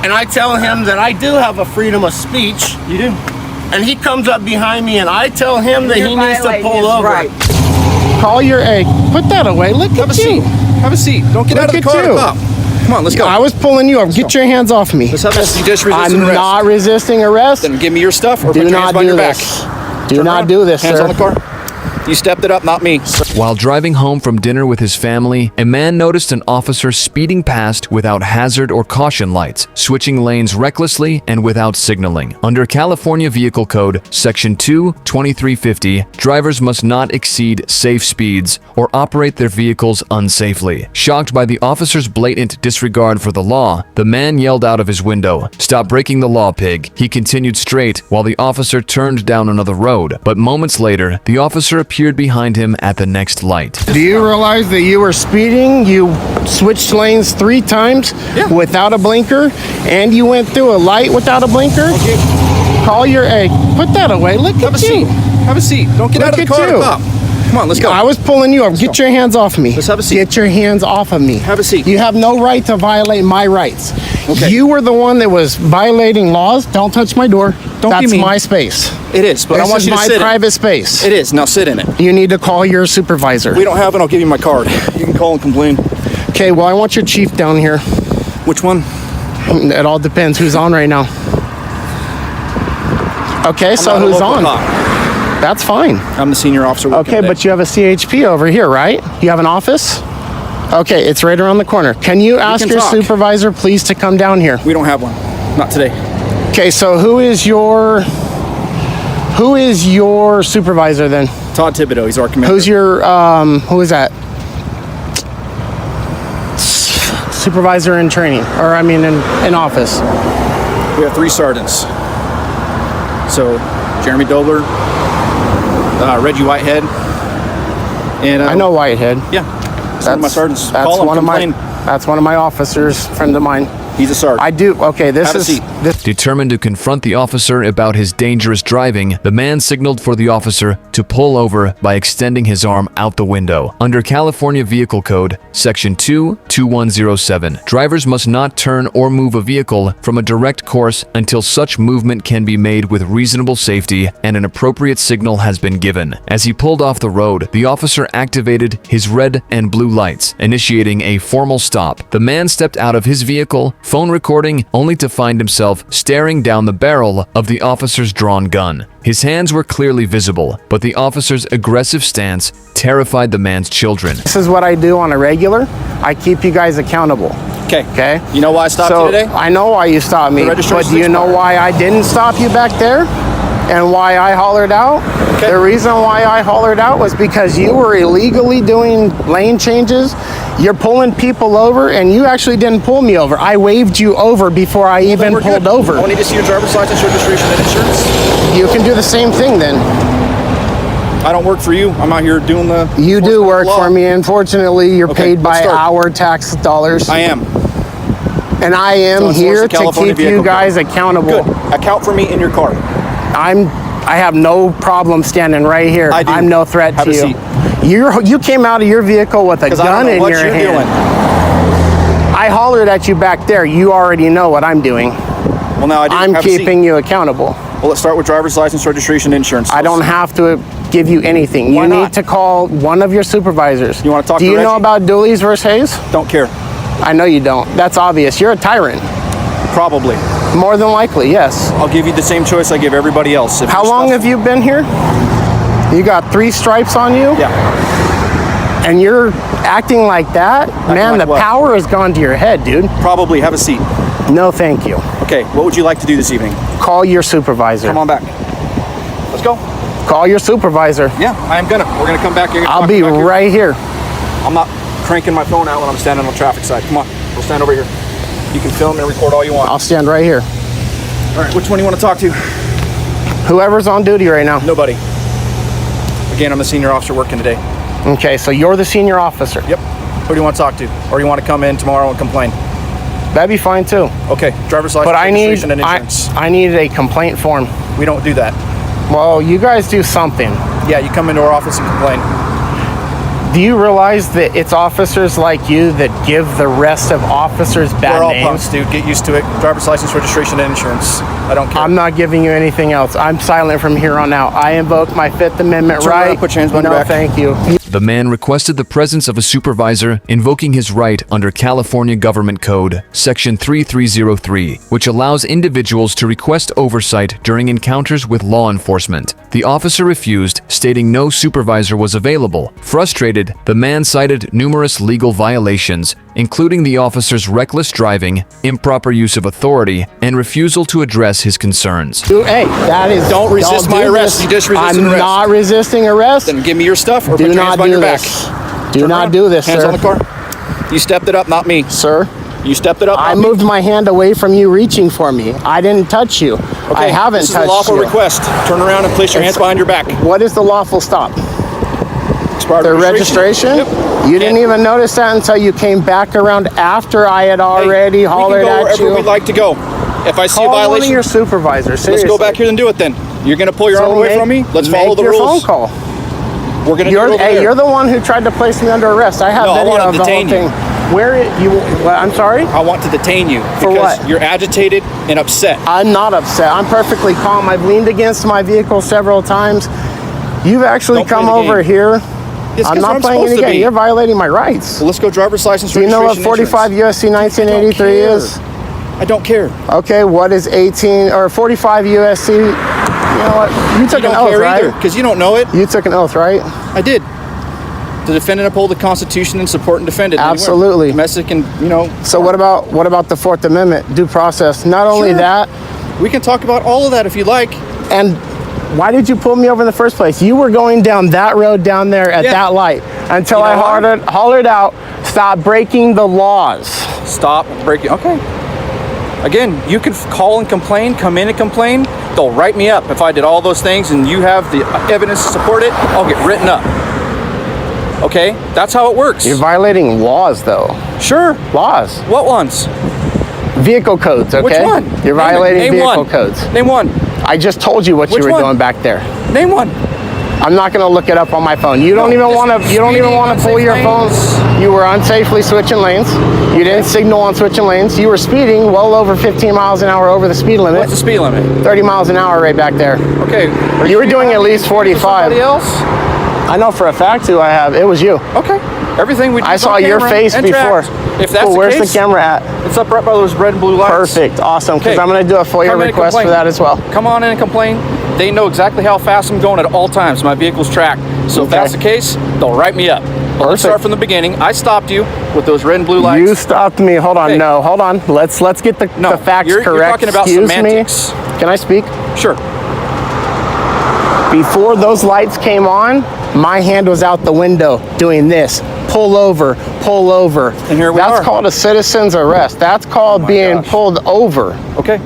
and I tell him that I do have a freedom of speech. You do. And he comes up behind me and I tell him that he needs to pull over. Right. Call your egg. Put that away. Look Have at a you. seat. Have a seat. Don't get out of the car. Come on, let's go. I was pulling you up. Get your hands off me. Let's have a judicial I'm resisting arrest. not resisting arrest. Then give me your stuff or Do put your not hands behind do your back. this. Do Turn not around. do this, Hands sir. on the car. You stepped it up, not me. While driving home from dinner with his family, a man noticed an officer speeding past without hazard or caution lights, switching lanes recklessly and without signaling. Under California Vehicle Code, Section 2-2350, drivers must not exceed safe speeds or operate their vehicles unsafely. Shocked by the officer's blatant disregard for the law, the man yelled out of his window, "Stop breaking the law, pig." He continued straight while the officer turned down another road, but moments later, the officer appeared behind him at the next light. Do you realize that you were speeding? You switched lanes 3 times without a blinker, and you went through a light without a blinker? Okay. Call your egg. Put that away. Look Have a at you. seat. Have a seat. Don't get out of the car. Come on, let's go. I was pulling you up. Get your hands off me. Let's have a seat. Get your hands off of me. Have a seat. You have no right to violate my rights. Okay. You were the one that was violating laws. Don't touch my door. Don't That's be mean. my space. It is, but This I want is you to my sit private space. in it. It is. Now sit in it. You need to call your supervisor. We don't have it. I'll give you my card. You can call and complain. Okay, well, I want your chief down here. Which one? It all depends who's on right now. Okay, I'm so not a who's local on? cop. That's fine. I'm the senior officer. Okay, but you have a CHP over here, right? You have an office? Okay, it's right around the corner. Can you ask can your talk. supervisor please to come down here? We don't have one. Not today. Okay, so who is your supervisor then? Todd Thibodeau. He's our commander. Who's your who is that? Supervisor in training, or I mean in office. We have 3 sergeants. So Jeremy Dobler, Reggie Whitehead, and I know Whitehead. Yeah, that's one of my sergeants. That's Call him, one of complain. that's one of my officers, friend of mine. He's a sergeant. I do. Okay, this Have a is seat. this. Determined to confront the officer about his dangerous driving, the man signaled for the officer to pull over by extending his arm out the window. Under California Vehicle Code, Section 2-2107, drivers must not turn or move a vehicle from a direct course until such movement can be made with reasonable safety and an appropriate signal has been given. As he pulled off the road, the officer activated his red and blue lights, initiating a formal stop. The man stepped out of his vehicle, phone recording, only to find himself staring down the barrel of the officer's drawn gun. His hands were clearly visible, but the officer's aggressive stance terrified the man's children. This is what I do on a regular. I keep you guys accountable. Okay. Okay. You know why I stopped you today? I know why you stopped me, The but registration do you know expired. why I didn't stop you back there? And why I hollered out? Okay. The reason why I hollered out was because you were illegally doing lane changes. You're pulling people over, and you actually didn't pull me over. I waved you over before I even We're pulled good. over. I need to see your driver's license, registration, and insurance. You can do the same thing then. I don't work for you. I'm out here doing the. You do enforcement work of the law. for me. Unfortunately, you're Okay, paid by let's start. our tax dollars. I am. And I To am enforce here the to California keep you Vehicle guys Code. accountable. Good. Account for me in your car. I have no problem standing right here. I do. I'm no threat Have to a you. seat. You came out of your vehicle with a Because I gun don't know in what your you're hand. doing. I hollered at you back there. You already know what I'm doing. Well, now I do. I'm Have a seat. keeping you accountable. Well, let's start with driver's license, registration, insurance. I don't have to give you anything. Why You not? need to call one of your supervisors. You wanna talk Do to you know Reggie? about Dooley's versus Hayes? Don't care. I know you don't. That's obvious. You're a tyrant. Probably. More than likely, yes. I'll give you the same choice I give everybody else. If How you're long stuff- have you been here? You got 3 stripes on you? Yeah. And you're acting like that? Man, like the what? power has gone to your head, dude. Probably. Have a seat. No, thank you. Okay. What would you like to do this evening? Call your supervisor. Come on back. Let's go. Call your supervisor. Yeah, I am gonna. We're gonna come back here. I'll be right here. I'm not cranking my phone out when I'm standing on the traffic side. Come on. We'll stand over here. You can film and record all you want. I'll stand right here. All right. Which one do you want to talk to? Whoever's on duty right now. Nobody. Again, I'm the senior officer working today. Okay, so you're the senior officer. Yep. Who do you want to talk to? Or you want to come in tomorrow and complain? That'd be fine too. Okay. Driver's license, But I need registration, and insurance. I need a complaint form. We don't do that. Well, you guys do something. Yeah, you come into our office and complain. Do you realize that it's officers like you that give the rest of officers bad We're all names? punks, dude. Get used to it. Driver's license, registration, and insurance. I don't care. I'm not giving you anything else. I'm silent from here on out. I invoke my Fifth Amendment Turn right. around, put your hands behind your back. Thank you. The man requested the presence of a supervisor, invoking his right under California Government Code, Section 3303, which allows individuals to request oversight during encounters with law enforcement. The officer refused, stating no supervisor was available. Frustrated, the man cited numerous legal violations, including the officer's reckless driving, improper use of authority, and refusal to address his concerns. Hey, that is. Don't resist my arrest. You just resist an arrest. I'm not resisting arrest. Then give me your stuff or put your hands behind your back. Do not do this, Hands sir. on the car. You stepped it up, not me. Sir, You stepped it up. I moved my hand away from you reaching for me. I didn't touch you. I haven't This is touched a lawful you. request. Turn around and place your hands behind your back. What is the lawful stop? Expired The registration? Yep. You didn't even notice that until you came back around after I had already hollered we can go at you. wherever we'd like to go. If I see Call a one of violation, your supervisors. Seriously. let's go back here and do it then. You're going to pull your arm away from me? Let's follow the Make your rules. phone call. We're going to do it over Hey, there. you're the one who tried to place me under arrest. I have No, I video wanna of the whole detain you. thing. I'm sorry? I want to detain you For because what? you're agitated and upset. I'm not upset. I'm perfectly calm. I've leaned against my vehicle several times. You've actually Don't play come the over game. here. It's I'm 'cause not I'm playing supposed any to game. be. You're violating my rights. So let's go driver's license, Do you know what registration, 45 insurance. USC 1983 is? I don't care. Okay, what is 18 or 45 USC? You know what? You took You an don't oath, care right? either because you don't know it. You took an oath, right? I did. To defend and uphold the Constitution and support and defend it. anywhere. Absolutely. Domestic and, So what about the Fourth Amendment due process? Not only Sure. that, we can talk about all of that if you'd like. and why did you pull me over in the first place? You were going down that road down there at Yeah. that light until You know I why? hollered out, stop breaking the laws. Stop breaking. Okay. Again, you can call and complain, come in and complain. They'll write me up. If I did all those things and you have the evidence to support it, I'll get written up. Okay? That's how it works. You're violating laws, though. Sure. Laws. What ones? Vehicle codes, okay? Which one? You're Name it. violating Name vehicle one. codes. Name one. I just told you what Which you were one? doing back there. Name one. I'm not going to look it up on my phone. You don't even want to. You don't even speeding, want to pull your phone. unsafe You were unsafely switching lanes. You didn't signal on switching lanes. You were speeding well over 15 miles an hour over the speed limit. What's the speed limit? 30 miles an hour right back there. Okay. Are You were doing at least Somebody 45. else? I know for a fact who I have. It was you. Okay. Everything we do I is saw on your camera face and before. tracked. If that's Cool, the where's case, the camera at? it's up right by those red and blue lights. Perfect. Awesome. Because Okay. I'm going to do a Come FOIA in and request for complain. that as well. Come on in and complain. They know exactly how fast I'm going at all times. My vehicle's tracked. So if Okay. that's the case, they'll write me up. But let's start from the beginning. I stopped you with those red and blue lights. You stopped me. Hold on. Okay. No, hold on. Let's get the No, facts you're correct. talking about Excuse semantics. me. Can I speak? Sure. Before those lights came on, my hand was out the window doing this. Pull over, pull over. And here we That's are. called a citizen's arrest. That's called being gosh. pulled over. Okay.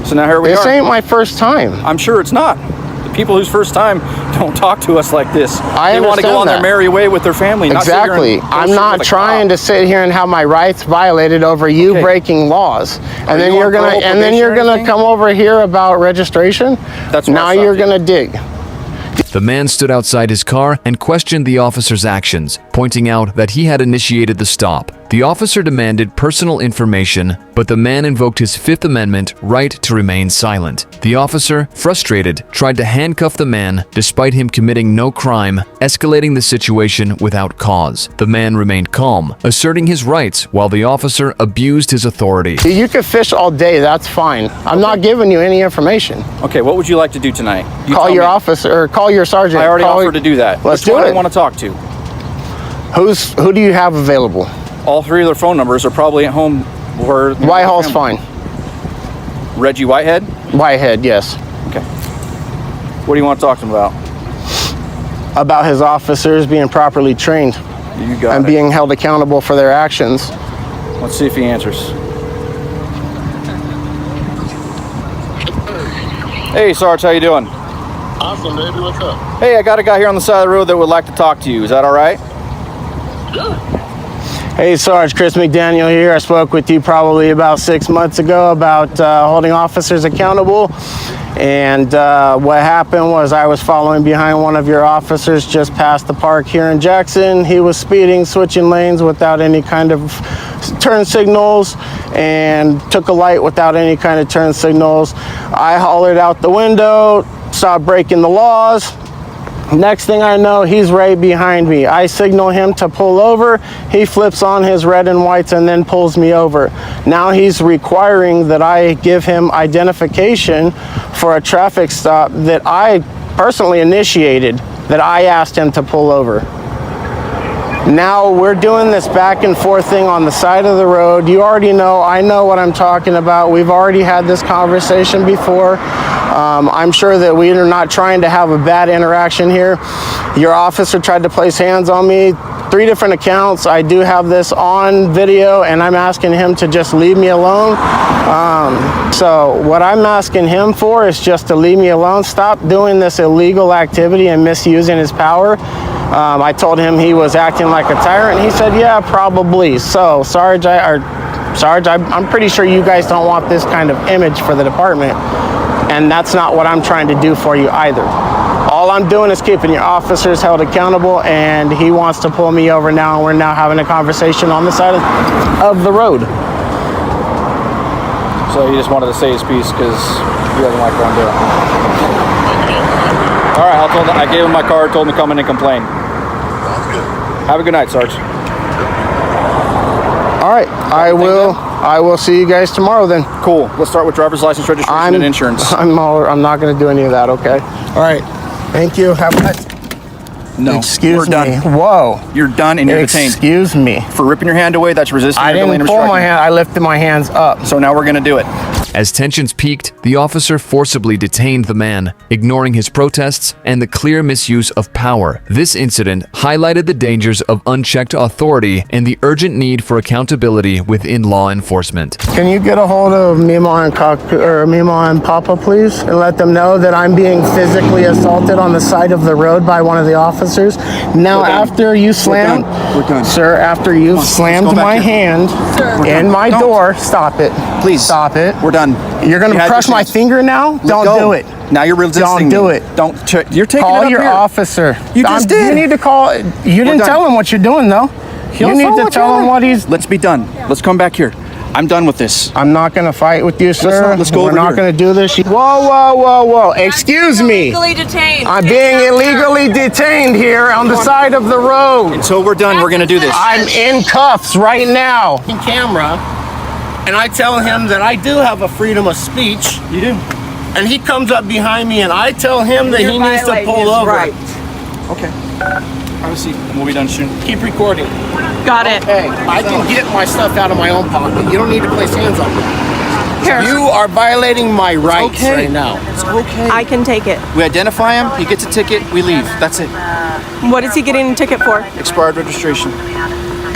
So now here we This are. ain't my first time. I'm sure it's not. The people whose first time don't talk to us like this. I They want to go understand on their that. merry way with their family. Not sit here and Exactly. I'm bullshit not with a trying cop. to sit here and have my rights violated over you Okay. breaking laws. And then you you're on gonna parole, and then you're probation, or gonna anything? come over here about registration. That's where I now stopped you're you. gonna dig. The man stood outside his car and questioned the officer's actions, pointing out that he had initiated the stop. The officer demanded personal information, but the man invoked his Fifth Amendment right to remain silent. The officer, frustrated, tried to handcuff the man despite him committing no crime, escalating the situation without cause. The man remained calm, asserting his rights while the officer abused his authority. You could fish all day, that's fine. I'm not giving you any information. Okay, what would you like to do tonight? You Call tell your me. officer or call your sergeant. I already Call- offered to do that. Let's Which one do do it. you want to talk to? Who do you have available? All three of their phone numbers are probably at home. Where Whitehall's fine. Reggie Whitehead? Whitehead, yes. Okay. What do you want to talk to him about? About his officers being properly trained You got and it. being held accountable for their actions. Let's see if he answers. Hey, Sarge, how you doing? Awesome, baby. What's up? Hey, I got a guy here on the side of the road that would like to talk to you. Is that all right? Hey, Sarge, Chris McDaniel here. I spoke with you probably about 6 months ago about holding officers accountable. And what happened was I was following behind one of your officers just past the park here in Jackson. He was speeding, switching lanes without any kind of turn signals, and took a light without any kind of turn signals. I hollered out the window, stopped breaking the laws. Next thing I know, he's right behind me. I signal him to pull over. He flips on his red and whites and then pulls me over. Now he's requiring that I give him identification for a traffic stop that I personally initiated, that I asked him to pull over. Now we're doing this back and forth thing on the side of the road. You already know, I know what I'm talking about. We've already had this conversation before. I'm sure that we are not trying to have a bad interaction here. Your officer tried to place hands on me, 3 different accounts. I do have this on video, and I'm asking him to just leave me alone. So what I'm asking him for is just to leave me alone. Stop doing this illegal activity and misusing his power. I told him he was acting like a tyrant. He said, yeah, probably. So, Sarge, I'm pretty sure you guys don't want this kind of image for the department. And that's not what I'm trying to do for you either. All I'm doing is keeping your officers held accountable, and he wants to pull me over now, and we're now having a conversation on the side of the road. So he just wanted to say his piece because he doesn't like what I'm doing. All right, I gave him my card, told him to come in and complain. Sounds good. Have a good night, Sarge. All right, I will see you guys tomorrow then. Cool. Let's start with driver's license, registration, and insurance. I'm not going to do any of that, okay? All right. Thank you. Have a nice. No. Excuse we're me. Done. Whoa. You're done and you're detained. Excuse me. For ripping your hand away, that's resisting I or delaying didn't pull restriction. my hand. I lifted my hands up. So now we're going to do it. As tensions peaked, the officer forcibly detained the man, ignoring his protests and the clear misuse of power. This incident highlighted the dangers of unchecked authority and the urgent need for accountability within law enforcement. Can you get a hold of Mima and Papa, please, and let them know that I'm being physically assaulted on the side of the road by one of the officers? Now, after you slammed, We're done. sir, after you slammed my hand in my door, stop it. Please. Stop it. We're done. You're going You to had crush your my chance. finger now? Don't do it. Now you're resisting. Don't do me. it. You're taking Call it up your here. officer. You just did. You need to call. You didn't done. tell him what you're doing, though. You need to tell him what he's. Let's be done. Let's come back here. I'm done with this. I'm not going to fight with you, sir. Let's go We're over not here. going to do this. Whoa. Excuse me. Illegally detained. I'm being illegally detained here on the side of the road. Until we're done, we're going to do this. I'm in cuffs right now. In camera. And I tell him that I do have a freedom of speech. You do. And he comes up behind me and I tell him that You're he needs to violating pull his over. right. Okay. Have a seat. We'll be done soon. Keep recording. Got it. Hey, I can get my stuff out of my own pocket. You don't need to place hands on me. Here. You are violating my rights okay. right now. It's okay. I can take it. We identify him. He gets a ticket. We leave. That's it. What is he getting a ticket for? Expired registration.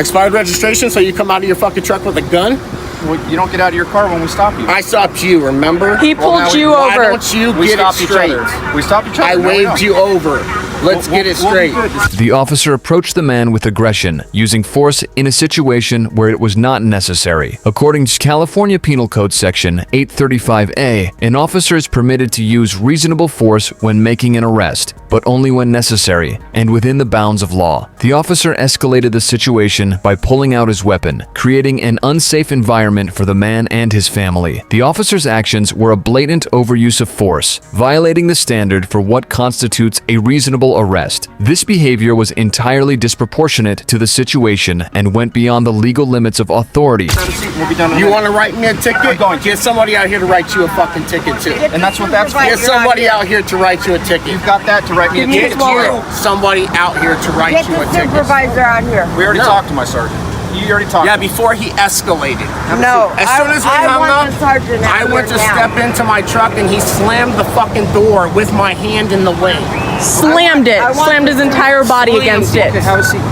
Expired registration, so you come out of your fucking truck with a gun? Well, you don't get out of your car when we stop you. I stopped you, remember? He pulled you Why over. don't you We get it stopped each straight? other. We stopped each other. I No, we waved don't. you over. Let's get it straight. We'll be good. The officer approached the man with aggression, using force in a situation where it was not necessary. According to California Penal Code Section 835A, an officer is permitted to use reasonable force when making an arrest, but only when necessary and within the bounds of law. The officer escalated the situation by pulling out his weapon, creating an unsafe environment for the man and his family. The officer's actions were a blatant overuse of force, violating the standard for what constitutes a reasonable arrest. This behavior was entirely disproportionate to the situation and went beyond the legal limits of authority. Have a seat. We'll be done in a You minute. want to write me a ticket? I'm going to. Get somebody out here to write you a fucking ticket too. And that's what that's for. Get somebody out here to write you a ticket. You've got that to write me a Give me ticket. his wallet. Somebody out here to write Get you the a ticket. supervisor out here. We already No. talked to my sergeant. You already talked Yeah, to him. before he escalated. No, As soon as we I hung want up, the sergeant out I went to here now. step into my truck and he slammed the fucking door with my hand in the way. Slammed it. I want Slammed his entire body against it. Okay, have a seat.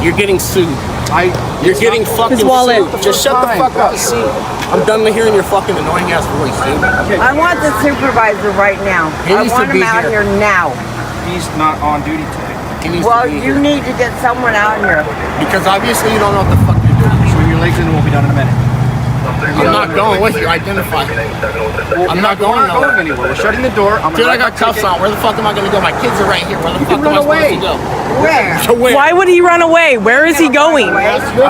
You're getting sued. You're It's getting not- fucking His wallet. sued. Just shut the Fine. fuck up. Have a seat. I'm done with hearing your fucking annoying ass voice, dude. I want the supervisor right now. He I needs to want be him out here. here now. He's not on duty today. Well, you need to get someone out here. Because obviously you don't know what the fuck you're doing. Swing your legs in and we'll be done in a minute. I'm not going with you. Identify. I'm not going nowhere. anywhere. We're shutting the door. I'm Dude, I got cuffs on. Where the fuck am I gonna go? My kids are right here. Where the fuck am I run away. supposed to go? Where? To where? Why would he run away? Where is he going?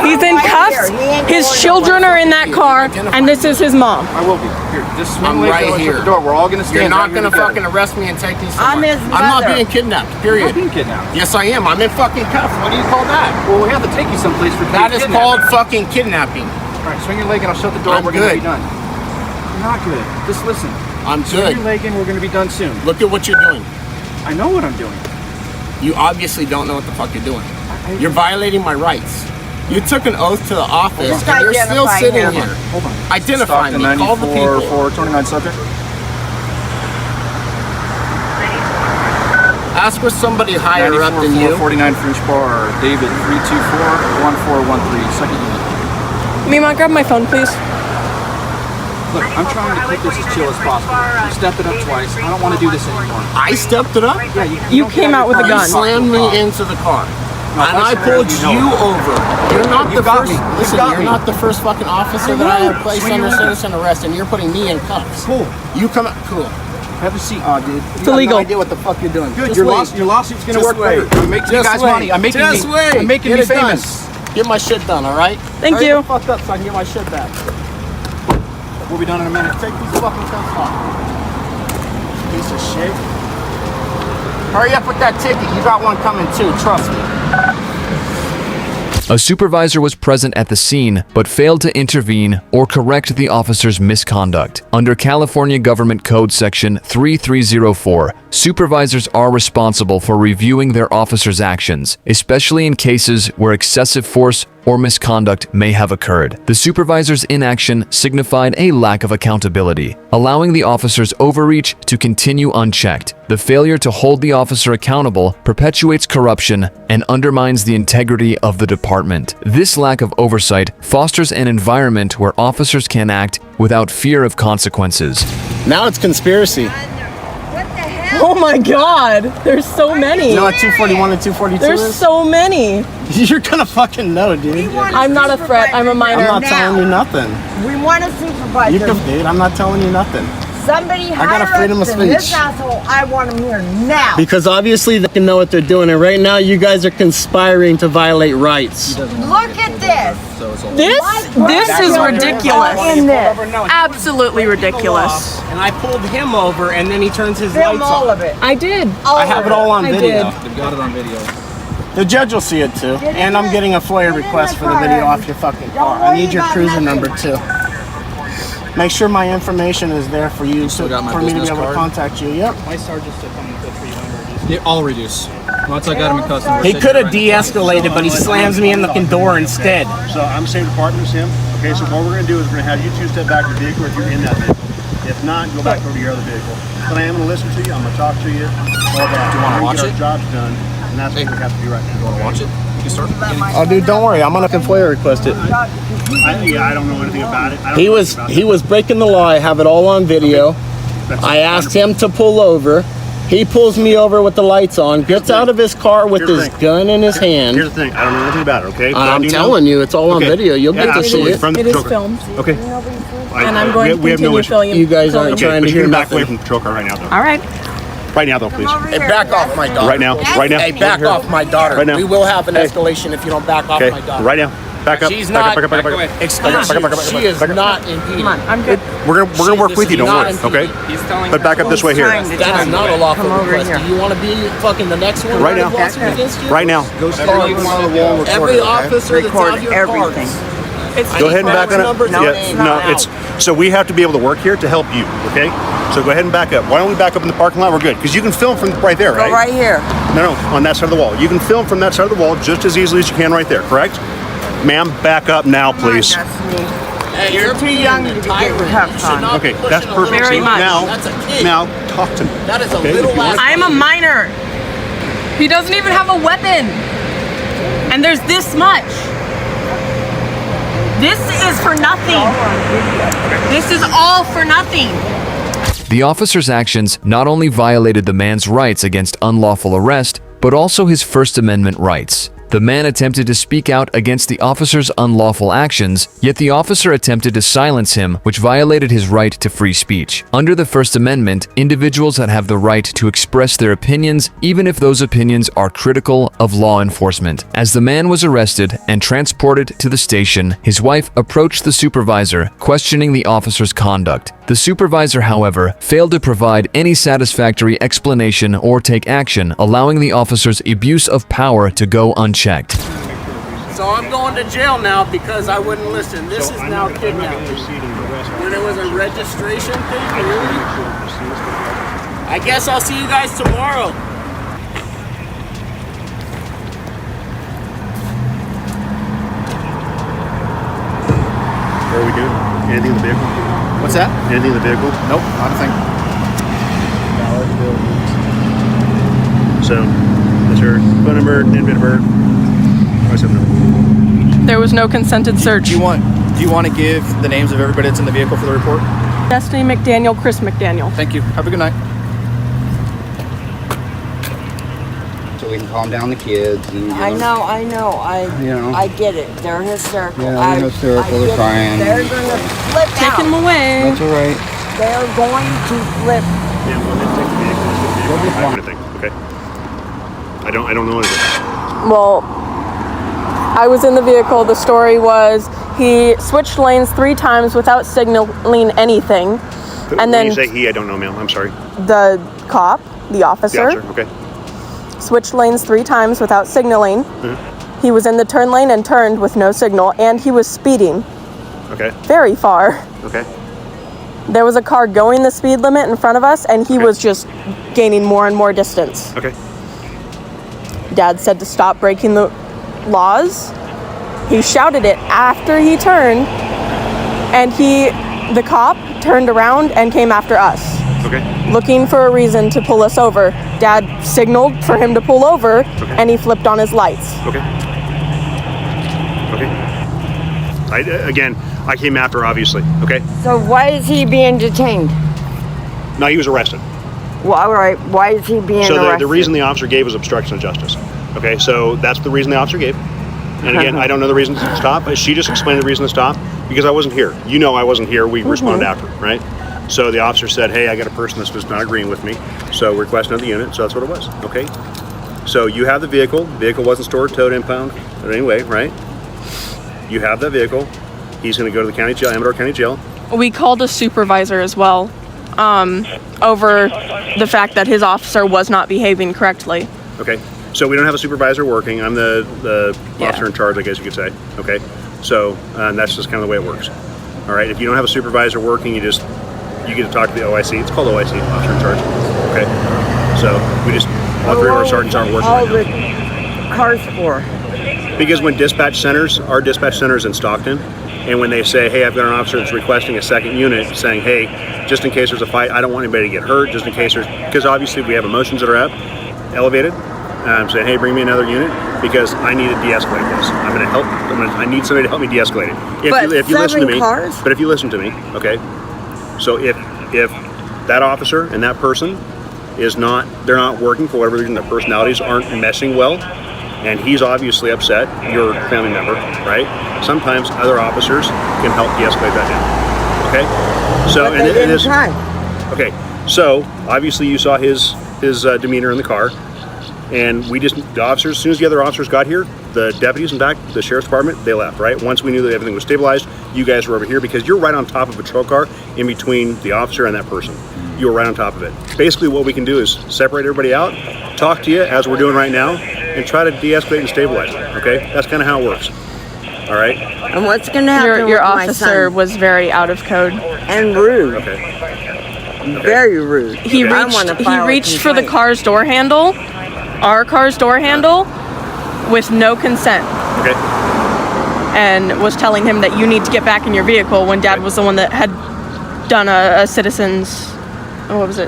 He's in cuffs. His children are in that car, and this is his mom. I will be. Here, just swing I'm your right legs and here. shut the door. We're all gonna stand You're not right here gonna together. fucking arrest me and take me I'm somewhere. his I'm not mother. being kidnapped. You're Period. not being kidnapped. Yes, I am. I'm in fucking cuffs. What do you call that? Well, we have to take you someplace for That is kidnapping. called fucking kidnapping. All right, swing your leg and I'll shut the door. I'm We're gonna be good. done. You're not good. Just listen. I'm Swing good. your leg in. We're gonna be done soon. Look at what you're doing. I know what I'm doing. You obviously don't know what the fuck you're doing. You're violating my rights. You took an oath to the office Just and you're still identify sitting him. here. Hold on. Identify Stop me. the Call the people. 429 subject. Ask for somebody higher up than you. 49 French Bar. David 324-1413. Second unit. Mima, grab my phone, please. Look, I'm trying to keep this as chill as possible. You stepped it up twice. I don't want to do this anymore. I stepped it up. Yeah, You came out with a You gun. slammed me into the car. No, And I that's pulled right, you over. You're not You the got first. me. You Listen, got you're me. not the first fucking officer that I have placed Swing under your leg. citizen arrest, and you're putting me in cuffs. Cool. You come. Cool. Have a seat. Dude. It's illegal. No idea what the fuck you're doing. Good. Just Your, wait. your lawsuit's gonna Just work better. wait. I'm making you Just guys wait. money. I'm making Just me. wait. I'm making Get me it done. famous. Get my shit done, all right? Thank Hurry you. the fuck up so I can get my shit back. We'll be done in a minute. Take these fucking cuffs off. Piece of shit. Hurry up with that ticket. You got one coming too. Trust me. A supervisor was present at the scene but failed to intervene or correct the officer's misconduct. Under California Government Code Section 3304, supervisors are responsible for reviewing their officers' actions, especially in cases where excessive force or misconduct may have occurred. The supervisor's inaction signified a lack of accountability, allowing the officer's overreach to continue unchecked. The failure to hold the officer accountable perpetuates corruption and undermines the integrity of the department. This lack of oversight fosters an environment where officers can act without fear of consequences. Now it's conspiracy. What the hell? Oh my God, there's so many. You know what 241 and 242 There's is? so many. You're gonna fucking know, dude. I'm not a threat. I'm a minor. I'm not Now. telling you nothing. We want a supervisor. You can, dude, I'm not telling you nothing. Somebody got a higher freedom up of than this speech. asshole. I want him here now. Because obviously they can know what they're doing, and right now you guys are conspiring to violate rights. Look at this. This is ridiculous. In this. Absolutely ridiculous. And I pulled him over, and then he turns his Film lights all on. of it. I did. I have it all on I video. did. They've got it on video. The judge will see it too. And I'm getting a FOIA request for the video off your fucking car. I need your cruiser number too. Make sure my information is there for you Still got my for me to be business able to card? contact you. Yep. My sergeant still coming to for you under Yeah, I'll reduce. Once I got him in custody. He could have de-escalated, but he slams me in the fucking door instead. So I'm the same department as him. Okay, so what we're gonna do is we're gonna have you two step back to the vehicle if you're in that vehicle. If not, go back over to your other vehicle. But I am gonna listen to you, I'm gonna talk to you. All that. Do you wanna We're watch gonna it? get our jobs done, and that's what we have to do right now. You want to watch it? You can start. Oh, dude, don't worry. I'm gonna FOIA request it. I don't know anything about it. I don't He know was anything about he was breaking the law. I have it all on video. That's I asked him to pull over. He pulls me over with the lights on, gets out of his car with Here's the his thing. gon in his Here's hand. the thing, I don't know anything about it, okay? But I I'm do know- telling you, it's all on Okay. video. You'll Yeah, get to see absolutely. it. From the It is patrol car. filmed. Okay. And I'm going to we have no continue issue. filming. You guys aren't Okay, trying but to you hear can back away nothing. from the patrol car right now, though. All right. Right now, though, please. Hey, back off my daughter. Right now, right now. Hey, back off my daughter. Right now. We will have an escalation if you don't back off Okay, my daughter. right now. Back up. She's back not. up, back up, back up, back up. Excuse Back up, you. back up, She is back up. not impeding. Come on, I'm good. We're gonna work with you, don't worry, okay? He's telling But back up this way here. Trying to That tell is you. not a lawful Come over request. here. Do you want to be fucking the next one? Right now. lawsuit against you? Right now. Every officer that's Record out here everything. Go ahead and back on Number it. no, Yeah, it's no, not it's so we have to be able to work here to help you, okay? So go ahead and back up. Why don't we back up in the parking lot? We're good because you can film from right there, Go right? right here. No, on that side of the wall. You can film from that side of the wall just as easily as you can right there, correct? Ma'am, back up now, please. That's me. Hey, You're too young to be getting cuffs on. Okay, that's perfect. Very See, much. That's a kid. Now talk to me. That is a Okay, little if you ass. I'm a minor. He doesn't even have a weapon. And there's this much. This is for nothing. This is all for nothing. The officer's actions not only violated the man's rights against unlawful arrest, but also his First Amendment rights. The man attempted to speak out against the officer's unlawful actions, yet the officer attempted to silence him, which violated his right to free speech. Under the First Amendment, individuals that have the right to express their opinions, even if those opinions are critical of law enforcement. As the man was arrested and transported to the station, his wife approached the supervisor, questioning the officer's conduct. The supervisor, however, failed to provide any satisfactory explanation or take action, allowing the officer's abuse of power to go unchecked. So I'm going to jail now because I wouldn't listen. This is now kidnapping. When it was a registration thing, really? I guess I'll see you guys tomorrow. What are we doing? Anything in the vehicle? What's that? Anything in the vehicle? Nope, not a thing. So, that's her phone number, name of her. There was no consented search. Do you want to give the names of everybody that's in the vehicle for the report? Destiny McDaniel, Chris McDaniel. Thank you. Have a good night. So we can calm down the kids. And, I know. You know. I get it. They're hysterical. Yeah, they're hysterical. They're crying. They're gonna flip Take out. him away. That's all right. They're going to flip. Yeah, well, let's take the vehicle. I have anything, okay? I don't know anything. Well, I was in the vehicle. The story was he switched lanes 3 times without signaling anything. When And then you say he, I don't know, ma'am. I'm sorry. the cop, the officer, Gotcha. Okay. switched lanes 3 times without signaling. He was in the turn lane and turned with no signal, and he was speeding Okay. very far. Okay. There was a car going the speed limit in front of us, and he was just gaining more and more distance. Okay. Dad said to stop breaking the laws. He shouted it after he turned, and the cop turned around and came after us, Okay. looking for a reason to pull us over. Dad signaled for him to pull over, and he flipped on his lights. Okay. Okay. I came after, obviously. Okay. So why is he being detained? No, he was arrested. Well, all right. Why is he being So arrested? the reason the officer gave was obstruction of justice. Okay, so that's the reason the officer gave. And again, I don't know the reason to stop. She just explained the reason to stop because I wasn't here. You know I wasn't here. We responded after, right? So the officer said, hey, I got a person that's just not agreeing with me. So request another unit. So that's what it was. Okay. So you have the vehicle. The vehicle wasn't stored, towed, impound in any way, right? You have that vehicle. He's going to go to the county jail, Amador County Jail. We called a supervisor as well over the fact that his officer was not behaving correctly. Okay. So we don't have a supervisor working. I'm the officer in charge, I guess you could say. Okay. So that's just kind of the way it works. All right. If you don't have a supervisor working, you get to talk to the OIC. It's called OIC, officer in charge. Okay. So we just all 3 of our sergeants aren't working all right the now. cars for? Because when our dispatch centers in Stockton, and when they say, hey, I've got an officer that's requesting a second unit, saying, hey, just in case there's a fight, I don't want anybody to get hurt, just in case because obviously we have emotions that are elevated. I'm saying, hey, bring me another unit because I need to de-escalate this. I'm going to help. I need somebody to help me de-escalate it. If you listen to me, cars? but if you listen to me, okay. So if that officer and that person they're not working for whatever reason, their personalities aren't meshing well, and he's obviously upset, your family member, right? Sometimes other officers can help de-escalate that down. Okay. So But they didn't try. Okay. So obviously you saw his demeanor in the car. And the officers, as soon as the other officers got here, the deputies and back, the sheriff's department, they left, right? Once we knew that everything was stabilized, you guys were over here because you're right on top of a patrol car in between the officer and that person. You were right on top of it. Basically what we can do is separate everybody out, talk to you as we're doing right now, and try to de-escalate and stabilize it, okay? That's kind of how it works, all right? And what's going to happen Your with my officer son? was very out of code. And rude. Okay. Very rude. He I wanna file a reached for the complaint. car's door handle, our car's door handle, with no consent, Okay. and was telling him that you need to get back in your vehicle when Dad was the one that had done a citizen's,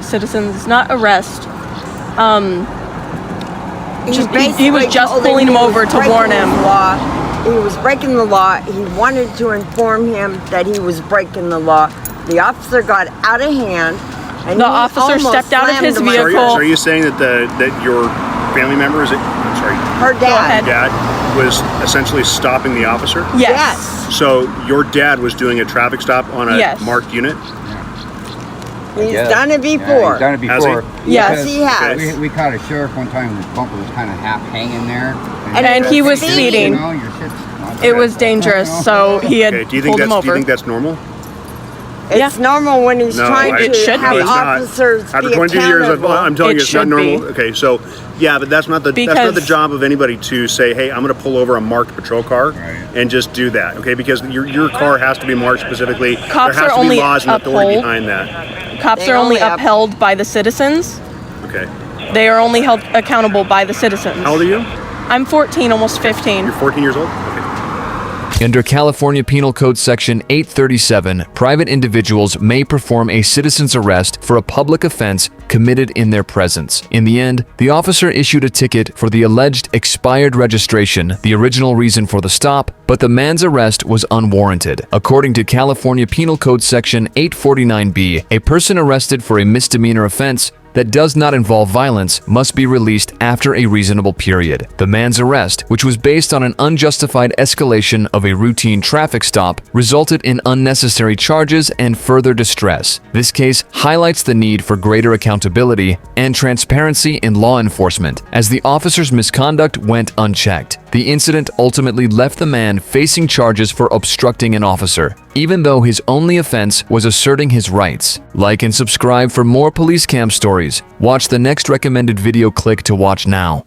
citizen's, not arrest. He was just pulling him over to warn him. He was breaking the law. He wanted to inform him that he was breaking the law. The officer got out of hand. And The he officer almost stepped out of slammed his him. vehicle. So are you saying that your family member, I'm sorry, Her dad. dad was essentially stopping the officer? Yes. So your dad was doing a traffic stop on a Yes. marked unit? He's Yeah. done it Yeah, before. he's done it Has he? before. Yes, Because he has. We caught a sheriff one time, his bumper was kind of half hanging there. And he was speeding. speeding. You know, your shit's not It good. was dangerous, so he had Okay, do you think pulled him that's over. normal? It's normal when he's No, trying I- to It should have be. It's not. officers After be 22 years, accountable. I'm telling It you, it's not should normal. be. Okay, so yeah, but that's not the Because- job of anybody to say, hey, I'm going to pull over a marked patrol car Right. and just do that. Okay, because your car has to be marked specifically. Cops there has are to be only laws and authority upheld- behind that. Cops They are only only up- upheld by the citizens. Okay, They are only held accountable by the citizens. how old are you? I'm 14, almost 15. You're 14 years old. Okay. Under California Penal Code Section 837, private individuals may perform a citizen's arrest for a public offense committed in their presence. In the end, the officer issued a ticket for the alleged expired registration, the original reason for the stop, but the man's arrest was unwarranted. According to California Penal Code Section 849B, a person arrested for a misdemeanor offense that does not involve violence must be released after a reasonable period. The man's arrest, which was based on an unjustified escalation of a routine traffic stop, resulted in unnecessary charges and further distress. This case highlights the need for greater accountability and transparency in law enforcement, as the officer's misconduct went unchecked. The incident ultimately left the man facing charges for obstructing an officer, even though his only offense was asserting his rights. Like and subscribe for more police cam stories. Watch the next recommended video click to watch now.